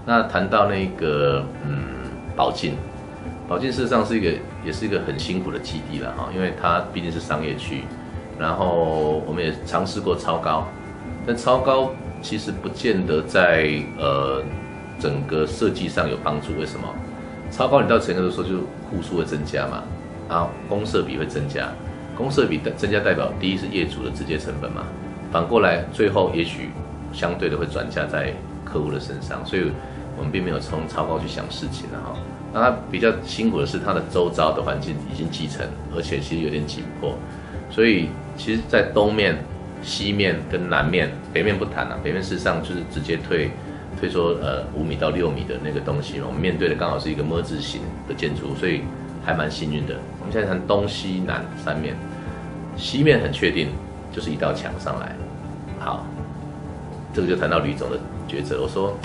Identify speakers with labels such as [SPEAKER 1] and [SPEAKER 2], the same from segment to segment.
[SPEAKER 1] 那谈到那个保境，保境事实上也是一个很辛苦的基地了哈，因为它毕竟是商业区，然后我们也尝试过超高，但超高其实不见得在整个设计上有帮助。为什么？超高你到成个的时候就户数会增加嘛，啊，公设比会增加，公设比增加代表第一是业主的直接成本嘛，反过来最后也许相对的会转嫁在客户的身上，所以我们并没有从超高去想事情了哈。那它比较辛苦的是它的周遭的环境已经继承，而且其实有点紧迫，所以其实在东面、西面跟南面，北面不谈了，北面事实上就是直接退说5米到6米的那个东西，我们面对的刚好是一个么字形的建筑物，所以还蛮幸运的。我们现在谈东西南3面，西面很确定就是一道墙上来，好，这个就谈到吕总的抉择。我说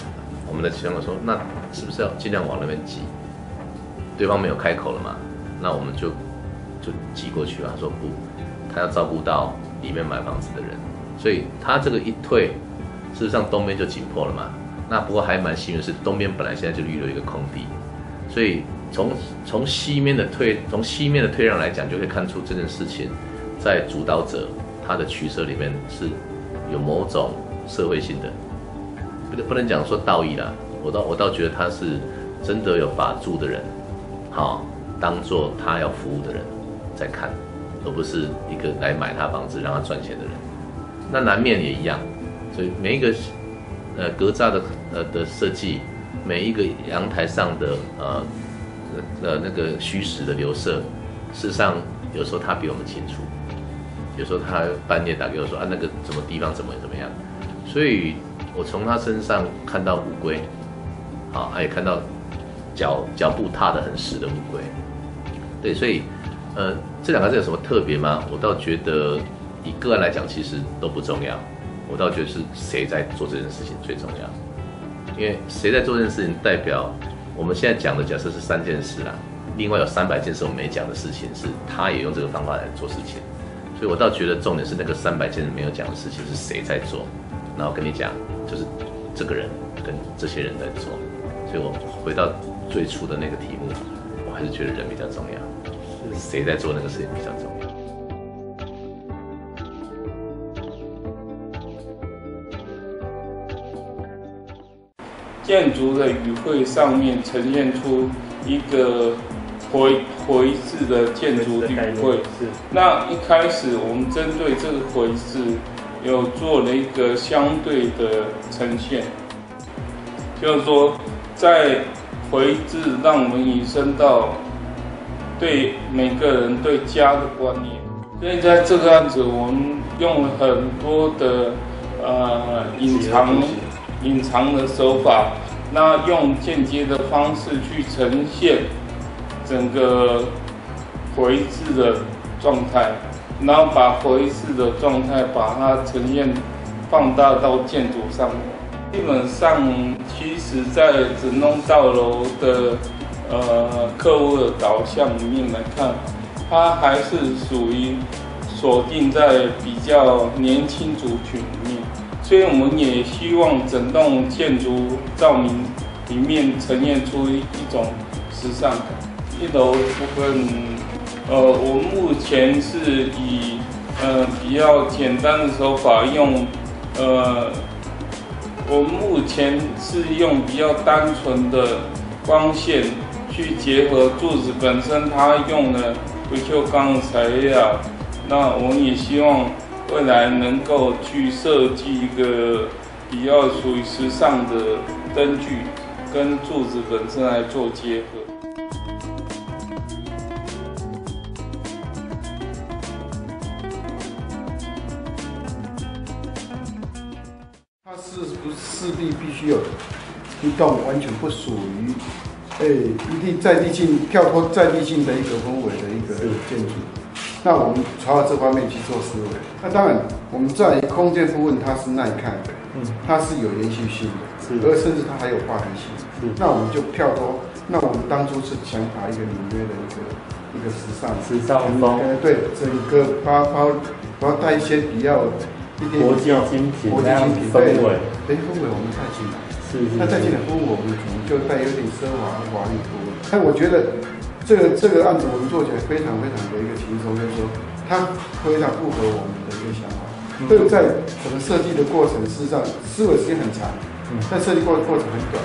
[SPEAKER 1] 我们的想法说，那是不是要尽量往那边挤？对方没有开口了嘛，那我们就挤过去了。他说不，他要照顾到里面买房子的人，所以他这个一退，事实上东边就紧迫了嘛。那不过还蛮幸运的是，东边本来现在就预留一个空地，所以从西面的退让来讲，就可以看出这件事情在主导者他的取舍里面是有某种社会性的，不能讲说道义啦。我倒觉得他是真的有把住的人，好当做他要服务的人在看，而不是一个来买他房子让他赚钱的人。那南面也一样，所以每一个格栅的设计，每一个阳台上的那个虚实的流射，事实上有时候他比我们清楚，有时候他半夜打给我说啊那个什么地方怎么样，所以我从他身上看到乌龟，好，也看到脚步踏得很实的乌龟，对，所以这两个字有什么特别吗？我倒觉得以个案来讲，其实都不重要。我倒觉得是谁在做这件事情最重要，因为谁在做这件事情，代表我们现在讲的假设是3件事啦，另外有300件是我们没讲的事情，是他也用这个方法来做事情，所以我倒觉得重点是那个300件没有讲的事情是谁在做，然后跟你讲，就是这个人跟这些人在做，所以我回到最初的那个题目，我还是觉得人比较重要，谁在做那个事情比较重要。
[SPEAKER 2] 建筑的语汇上面呈现出一个回字的建筑语汇。那一开始我们针对这个回字有做了一个相对的呈现，就是说在回字让我们引申到对每个人对家的观念。所以在这个案子，我们用了很多的隐藏的手法，那用间接的方式去呈现整个回字的状态，然后把回字的状态把它呈现放大到建筑上面。基本上，其实在整栋大楼的客户的导向里面来看，它还是属于锁定在比较年轻族群里面。所以我们也希望整栋建筑照明里面呈现出一种时尚感。1楼部分，我目前是以比较简单的手法用，我目前是用比较单纯的光线去结合柱子本身它用了不锈钢的材料，那我们也希望未来能够去设计一个比较属于时尚的灯具，跟柱子本身来做结合。
[SPEAKER 3] 它是不是势必须有一栋完全不属于在地性跳脱在地性的一个氛围的一个建筑？那我们朝着这方面去做思维。那当然，我们在空间部分它是耐看的，它是有延续性的，而甚至它还有话题性。那我们就跳脱。那我们当初是想把一个纽约的一个时尚风，对，整个把它带一些比较一点
[SPEAKER 4] 国际精品那样氛围，
[SPEAKER 3] 氛围我们带进来。是。那再进来服务我们可能就带有点奢华丽服务。但我觉得这个案子我们做起来非常的一个轻松，就是说它非常符合我们的一个想法。这个在整个设计的过程，事实上思维时间很长，但设计过程很短。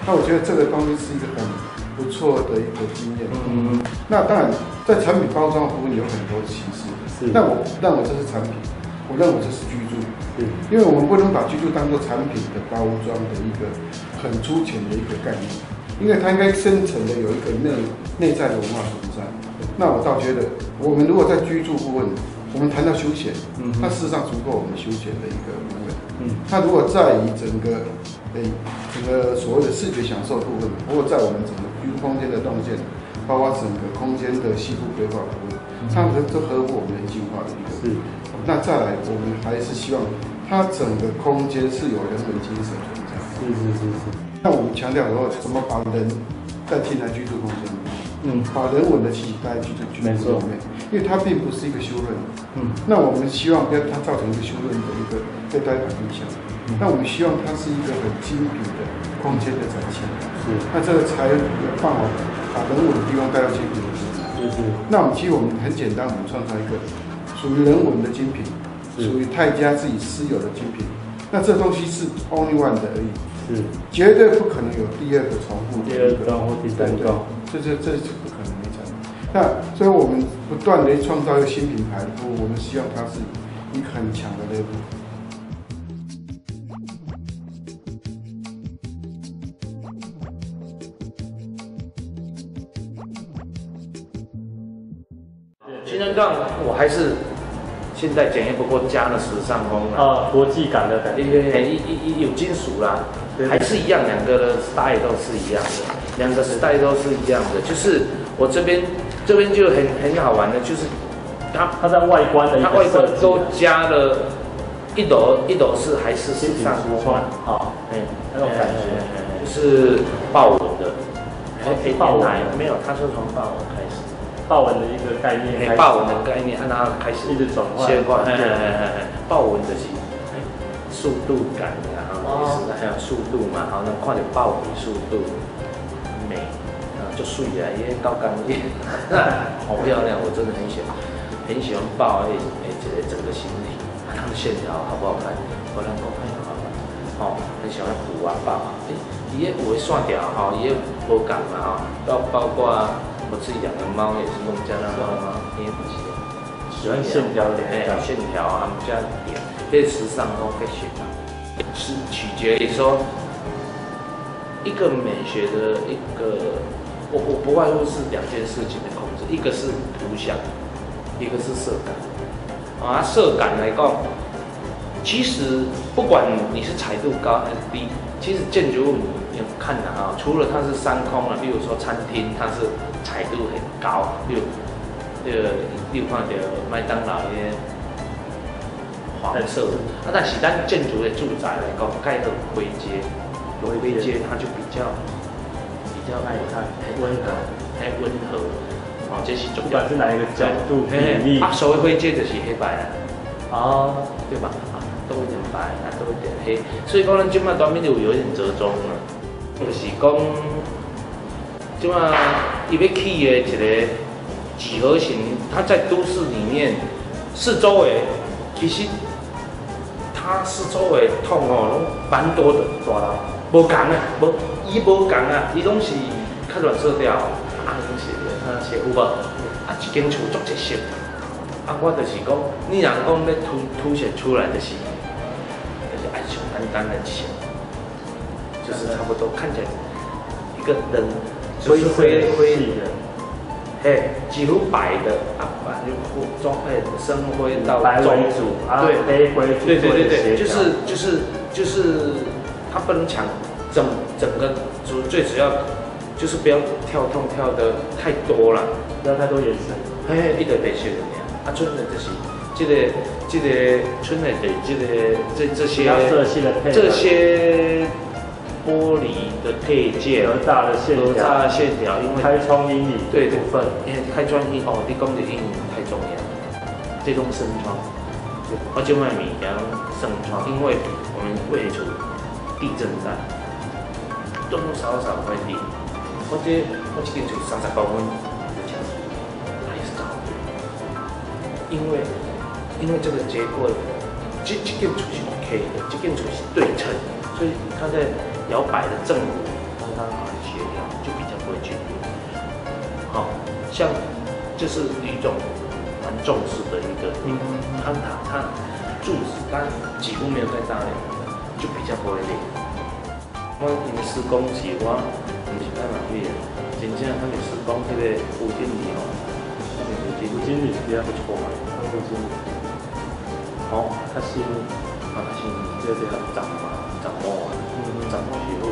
[SPEAKER 3] 那我觉得这个东西是一个很不错的一个经验。那当然在产品包装服务有很多的形式，但我认为这是产品，我认为这是居住。因为我们不能把居住当做产品的包装的一个很粗浅的一个概念，因为它应该深层的有一个内在的文化存在。那我倒觉得，我们如果在居住部分，我们谈到休闲，它事实上足够我们休闲的一个部分。那如果在于整个所谓的视觉享受部分，如果在我们整个居住空间的动线，包括整个空间的细部规划部分，它们都合乎我们人性化的一个。那再来，我们还是希望它整个空间是有人文精神存在。是。那我们强调说，怎么把人带进来居住空间？把人文的气息带进居住空间里面，因为它并不是一个修润。那我们希望不要它造成一个修润的一个被呆板印象。那我们希望它是一个很精品的空间的展现。那这个才有办法把人文的地方带到精品的地方。那我们很简单，我们创造一个属于人文的精品，属于泰家自己私有的精品。那这东西是 only one 的而已，绝对不可能有第二个重复。
[SPEAKER 4] 第二桩或第三桩，
[SPEAKER 3] 这是不可能没产。那所以我们不断的创造一个新品牌，我们希望它是一个很强的 level。
[SPEAKER 5] 新人杠我还是现在检验不过加了时尚风了
[SPEAKER 4] 国际感的感觉，
[SPEAKER 5] 有金属啦，还是一样，两个的 style 都是一样的，两个 style 都是一样的，就是我这边就很好玩的，就是
[SPEAKER 4] 它在外观的一个设计，
[SPEAKER 5] 都加了一斗是还是时尚风，
[SPEAKER 4] 那种感觉，
[SPEAKER 5] 就是豹纹的，
[SPEAKER 4] 豹纹
[SPEAKER 5] 没有，它是从豹纹开始。
[SPEAKER 4] 豹纹的一个概念，
[SPEAKER 5] 豹纹的概念，按它开始
[SPEAKER 4] 一直转换，
[SPEAKER 5] 豹纹的是速度感的，然后还有速度嘛，好，那看到豹纹速度美，就水啊，因为高刚烈，好漂亮，我真的很喜欢豹的整个形体，它的线条好不好看？我让我看好看，很喜欢虎啊豹啊，伊个有的线条伊个无共嘛包括。我自己养的猫也是用加拿大猫，因为
[SPEAKER 4] 喜欢线条
[SPEAKER 5] 线条啊，加点，这时尚风可以选嘛，是取决于说一个美学的一个，我不外乎是两件事情的控制，一个是图像，一个是色感。色感来讲，其实不管你是彩度高还是低，其实建筑物你看的除了它是山空比如说餐厅它是彩度很高，你看到麦当劳那些黄色的，但是咱建筑的住宅来讲，盖的灰阶它就比较
[SPEAKER 4] 耐看、温和，
[SPEAKER 5] 这是重要。
[SPEAKER 4] 不管是哪一个角度比例，
[SPEAKER 5] 所谓灰阶就是黑白对吧？多一点白，多一点黑，所以讲咱今麦端面就有一点折中了，就是讲。就嘛，伊要起的一个几何形，它在都市里面四周围，其实它四周围通拢蛮多的大楼，无共啊，伊无共啊，伊拢是较软色调，拢是有无？一间厝足一色，我就是讲，你若讲要凸显出来的是按像简单的线，就是差不多看起来一个人。灰的，几乎白的就中深灰到
[SPEAKER 4] 白为主黑灰
[SPEAKER 5] 对，就是它不能抢整个最主要就是不要跳动跳的太多了，
[SPEAKER 4] 不要太多颜色，
[SPEAKER 5] 一点白色的尔，剩的就是这个剩的这些。玻璃的配件，
[SPEAKER 4] 格栅的线条，
[SPEAKER 5] 因为
[SPEAKER 4] 开窗阴影
[SPEAKER 5] 部分，因为开窗阴你讲的阴影太重要，这种升窗，我就卖物件升窗，因为我们位处地震带，多多少少会裂。我一根锤30公分的枪，它也是高的，因为这个结构，这根锤是 OK 的，这根锤是对称，所以它在摇摆的正午，让它协调，就比较不会决裂。好，像这是一种蛮重视的一个坍塌，它柱子它几乎没有在大量，就比较不会裂。我因为施工是我唔是太满意的，真正他们施工迄个吴经理吼，吴经理是比较不错嘛，吴经理。好，他是这个长嘛，长毛啊，长毛是好，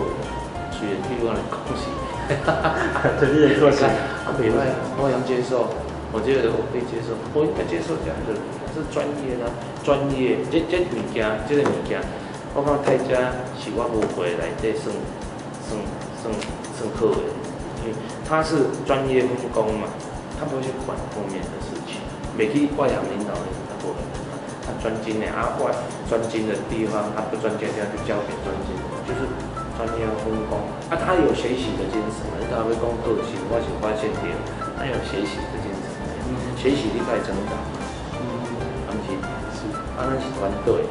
[SPEAKER 5] 虽然对我来讲是，
[SPEAKER 4] 这你也做事，
[SPEAKER 5] 袂歹，我能接受，我觉得我可以接受，我应该接受这样的，是专业的，专业，这物件，这个物件。我看泰家是我无会内底算好的，因为他是专业分工嘛，他不会去管后面的事情，袂去外行领导的他不会，他专精的外专精的地方，他不专精的地方就交给专精的，就是专业分工。他有学习的精神，他会讲个性，我是发现到他有学习的精神，学习力在成长，是，咱是团队。